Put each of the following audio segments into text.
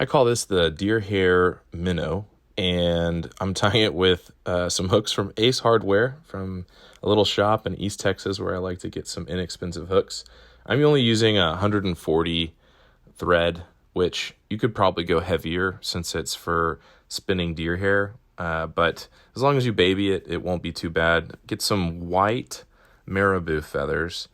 I call this the deer hair minnow, and I'm tying it with some hooks from Ace Hardware from a little shop in East Texas where I like to get some inexpensive hooks. I'm only using a 140 thread, which you could probably go heavier since it's for spinning deer hair. But as long as you baby it, it won't be too bad. Get some white Marabou feathers,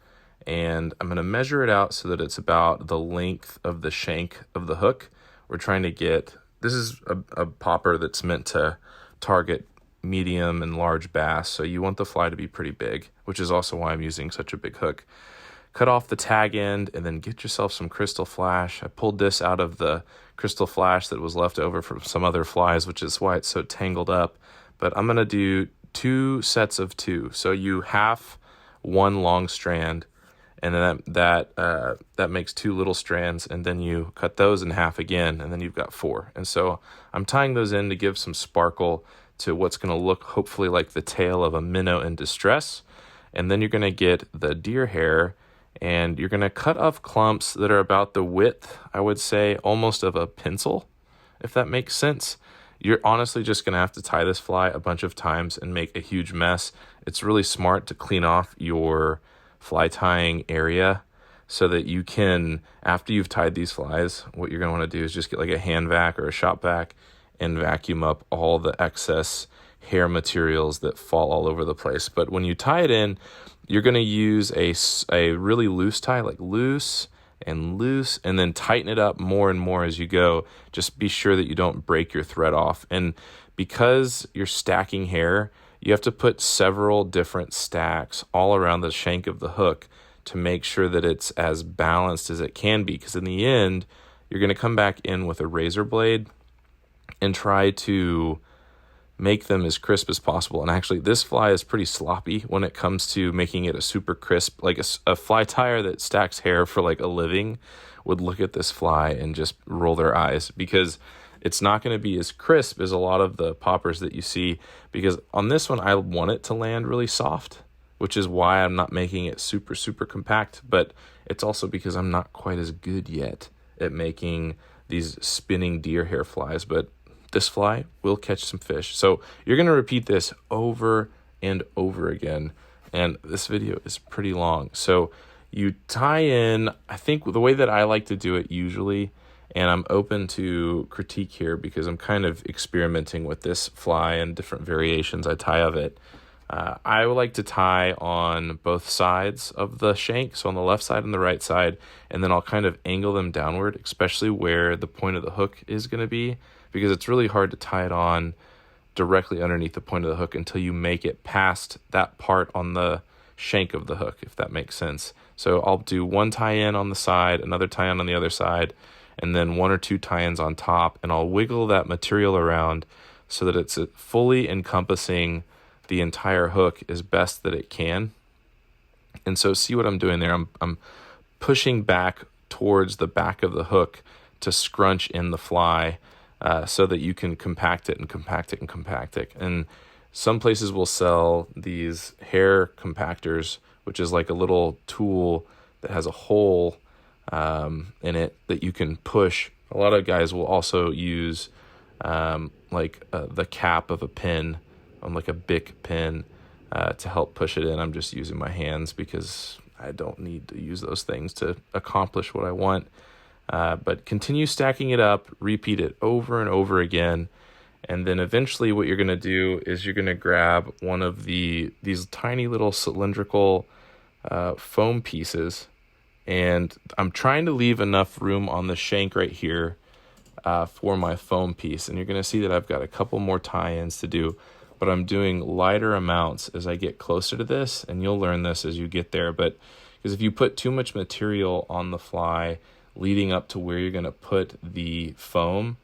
and I'm going to measure it out so that it's about the length of the shank of the hook. We're trying to get, this is a popper that's meant to target medium and large bass, so you want the fly to be pretty big, which is also why I'm using such a big hook. Cut off the tag end and then get yourself some crystal flash. I pulled this out of the crystal flash that was left over from some other flies, which is why it's so tangled up. But I'm going to do 2 sets of 2. So you half one long strand, and then that makes 2 little strands, and then you cut those in half again, and then you've got 4. And so I'm tying those in to give some sparkle to what's going to look hopefully like the tail of a minnow in distress. And then you're going to get the deer hair, and you're going to cut off clumps that are about the width, I would say, almost of a pencil, if that makes sense. You're honestly just going to have to tie this fly a bunch of times and make a huge mess. It's really smart to clean off your fly tying area so that you can, after you've tied these flies, what you're going to want to do is just get like a hand vac or a shop vac and vacuum up all the excess hair materials that fall all over the place. But when you tie it in, you're going to use a really loose tie, like loose and loose, and then tighten it up more and more as you go. Just be sure that you don't break your thread off. And because you're stacking hair, you have to put several different stacks all around the shank of the hook to make sure that it's as balanced as it can be. Because in the end, you're going to come back in with a razor blade and try to make them as crisp as possible. And actually, this fly is pretty sloppy when it comes to making it a super crisp. Like a fly tyer that stacks hair for like a living would look at this fly and just roll their eyes, because it's not going to be as crisp as a lot of the poppers that you see. Because on this one, I want it to land really soft, which is why I'm not making it super, super compact. But it's also because I'm not quite as good yet at making these spinning deer hair flies. But this fly will catch some fish. So you're going to repeat this over and over again. And this video is pretty long. So you tie in, I think the way that I like to do it usually, and I'm open to critique here because I'm kind of experimenting with this fly and different variations I tie of it. I would like to tie on both sides of the shank, so on the left side and the right side, and then I'll kind of angle them downward, especially where the point of the hook is going to be, because it's really hard to tie it on directly underneath the point of the hook until you make it past that part on the shank of the hook, if that makes sense. So I'll do one tie-in on the side, another tie-in on the other side, and then 1 or 2 tie-ins on top, and I'll wiggle that material around so that it's fully encompassing the entire hook as best that it can. And so see what I'm doing there? I'm pushing back towards the back of the hook to scrunch in the fly, so that you can compact it and compact it and compact it. And some places will sell these hair compactors, which is like a little tool that has a hole in it that you can push. A lot of guys will also use the cap of a pin on like a Bic pen to help push it in. I'm just using my hands because I don't need to use those things to accomplish what I want. But continue stacking it up, repeat it over and over again. And then eventually what you're going to do is you're going to grab one of these tiny little cylindrical foam pieces. And I'm trying to leave enough room on the shank right here for my foam piece. And you're going to see that I've got a couple more tie-ins to do, but I'm doing lighter amounts as I get closer to this. And you'll learn this as you get there. But because if you put too much material on the fly leading up to where you're going to put the foam,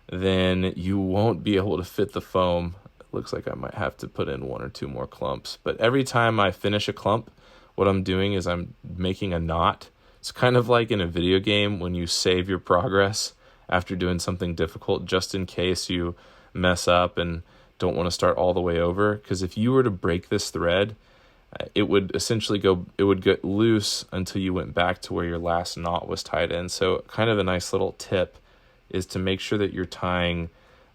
then you won't be able to fit the foam. It looks like I might have to put in 1 or 2 more clumps. But every time I finish a clump, what I'm doing is I'm making a knot. It's kind of like in a video game when you save your progress after doing something difficult, just in case you mess up and don't want to start all the way over. Because if you were to break this thread, it would essentially get loose until you went back to where your last knot was tied in. So kind of a nice little tip is to make sure that you're tying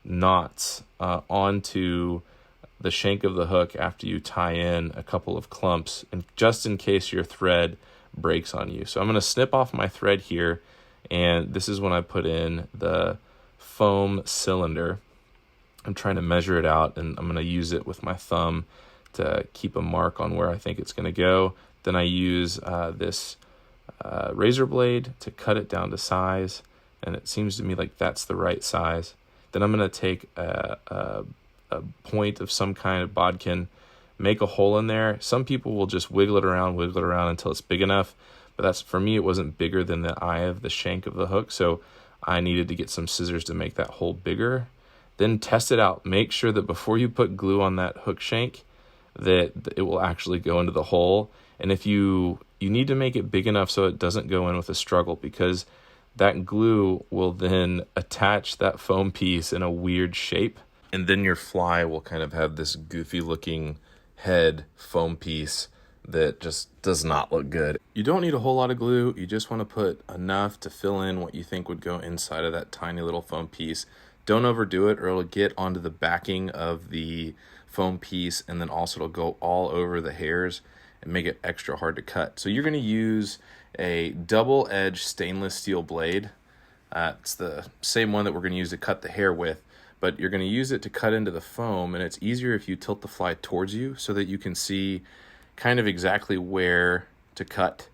knots onto the shank of the hook after you tie in a couple of clumps, and just in case your thread breaks on you. So I'm going to snip off my thread here, and this is when I put in the foam cylinder. I'm trying to measure it out, and I'm going to use it with my thumb to keep a mark on where I think it's going to go. Then I use this razor blade to cut it down to size, and it seems to me like that's the right size. Then I'm going to take a point of some kind of bodkin, make a hole in there. Some people will just wiggle it around until it's big enough, but that's, for me, it wasn't bigger than the eye of the shank of the hook, so I needed to get some scissors to make that hole bigger. Then test it out. Make sure that before you put glue on that hook shank, that it will actually go into the hole. And if you need to make it big enough so it doesn't go in with a struggle, because that glue will then attach that foam piece in a weird shape, and then your fly will kind of have this goofy looking head foam piece that just does not look good. You don't need a whole lot of glue. You just want to put enough to fill in what you think would go inside of that tiny little foam piece. Don't overdo it, or it'll get onto the backing of the foam piece, and then also it'll go all over the hairs and make it extra hard to cut. So you're going to use a double-edged stainless steel blade. It's the same one that we're going to use to cut the hair with, but you're going to use it to cut into the foam, and it's easier if you tilt the fly towards you so that you can see kind of exactly where to cut.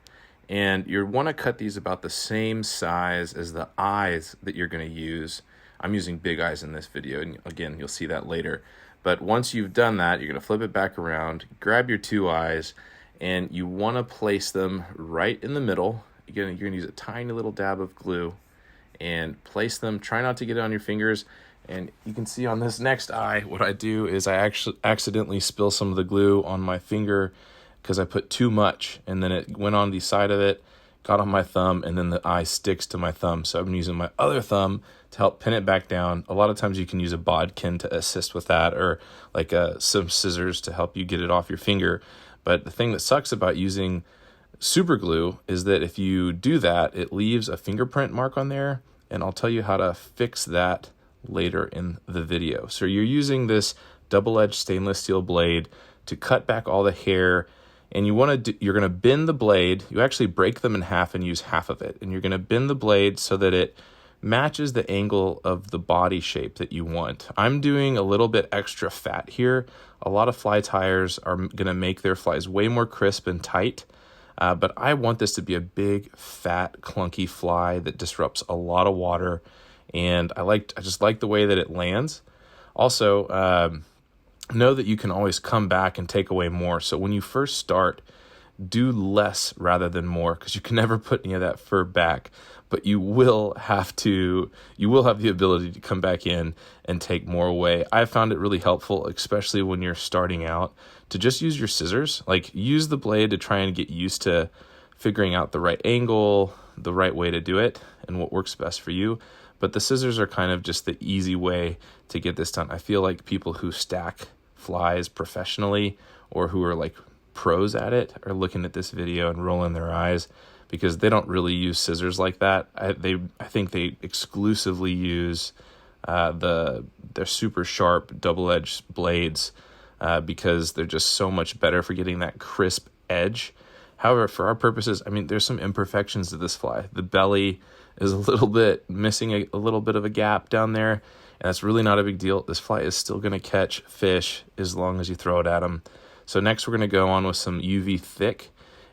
And you want to cut these about the same size as the eyes that you're going to use. I'm using big eyes in this video, and again, you'll see that later. But once you've done that, you're going to flip it back around, grab your two eyes, and you want to place them right in the middle. You're going to use a tiny little dab of glue and place them. Try not to get it on your fingers. And you can see on this next eye, what I do is I actually accidentally spill some of the glue on my finger because I put too much, and then it went on the side of it, got on my thumb, and then the eye sticks to my thumb. So I'm using my other thumb to help pin it back down. A lot of times you can use a bodkin to assist with that, or like some scissors to help you get it off your finger. But the thing that sucks about using super glue is that if you do that, it leaves a fingerprint mark on there, and I'll tell you how to fix that later in the video. So you're using this double-edged stainless steel blade to cut back all the hair, and you're going to bend the blade. You actually break them in half and use half of it, and you're going to bend the blade so that it matches the angle of the body shape that you want. I'm doing a little bit extra fat here. A lot of fly tyers are going to make their flies way more crisp and tight, but I want this to be a big, fat, clunky fly that disrupts a lot of water, and I just like the way that it lands. Also, know that you can always come back and take away more. So when you first start, do less rather than more, because you can never put any of that fur back, but you will have the ability to come back in and take more away. I found it really helpful, especially when you're starting out, to just use your scissors. Like, use the blade to try and get used to figuring out the right angle, the right way to do it, and what works best for you. But the scissors are kind of just the easy way to get this done. I feel like people who stack flies professionally, or who are like pros at it, are looking at this video and rolling their eyes, because they don't really use scissors like that. I think they exclusively use their super sharp double-edged blades because they're just so much better for getting that crisp edge. However, for our purposes, I mean, there's some imperfections to this fly. The belly is a little bit missing, a little bit of a gap down there, and that's really not a big deal. This fly is still going to catch fish as long as you throw it at them. So next we're going to go on with some UV thick,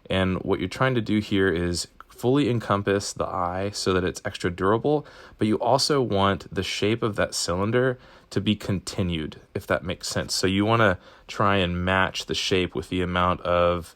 and what you're trying to do here is fully encompass the eye so that it's extra durable, but you also want the shape of that cylinder to be continued, if that makes sense. So you want to try and match the shape with the amount of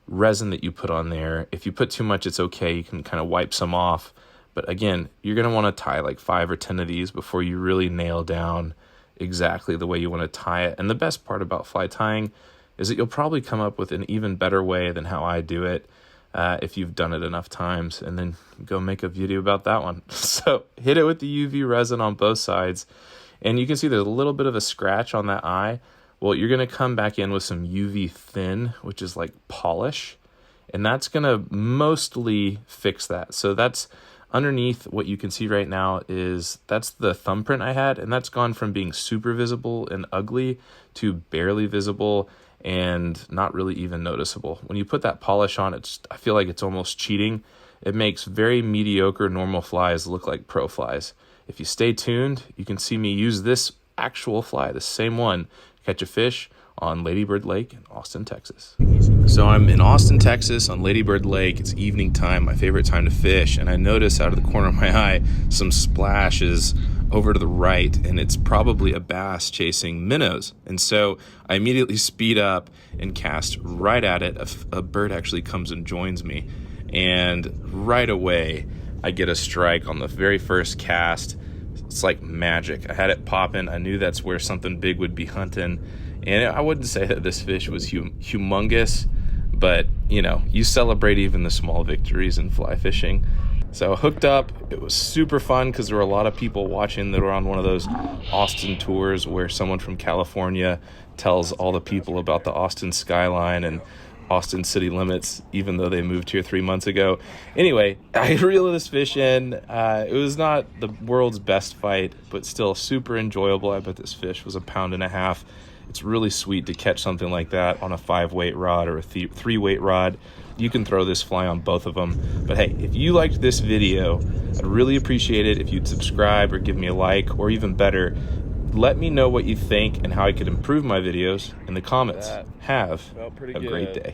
resin that you put on there. If you put too much, it's okay. You can kind of wipe some off. But again, you're going to want to tie like 5 or 10 of these before you really nail down exactly the way you want to tie it. And the best part about fly tying is that you'll probably come up with an even better way than how I do it if you've done it enough times, and then go make a video about that one. So hit it with the UV resin on both sides, and you can see there's a little bit of a scratch on that eye. Well, you're going to come back in with some UV thin, which is like polish, and that's going to mostly fix that. So that's Underneath, what you can see right now that's the thumbprint I had, and that's gone from being super visible and ugly to barely visible and not really even noticeable. When you put that polish on, I feel like it's almost cheating. It makes very mediocre normal flies look like pro flies. If you stay tuned, you can see me use this actual fly, the same one, to catch a fish on Lady Bird Lake in Austin, Texas. So I'm in Austin, Texas on Lady Bird Lake. It's evening time, my favorite time to fish, and I notice out of the corner of my eye some splashes over to the right, and it's probably a bass chasing minnows. And so I immediately speed up and cast right at it. A bird actually comes and joins me, and right away I get a strike on the very first cast. It's like magic. I had it popping. I knew that's where something big would be hunting. And I wouldn't say that this fish was humongous, but you celebrate even the small victories in fly fishing. So I hooked up. It was super fun because there were a lot of people watching that were on one of those Austin tours where someone from California tells all the people about the Austin skyline and Austin city limits, even though they moved here 3 months ago. Anyway, I reeled this fish in. It was not the world's best fight, but still super enjoyable. I bet this fish was 1.5 pounds. It's really sweet to catch something like that on a 5-weight rod or a 3-weight rod. You can throw this fly on both of them. But hey, if you liked this video, I'd really appreciate it if you'd subscribe or give me a like, or even better, let me know what you think and how I could improve my videos in the comments. Have a great day.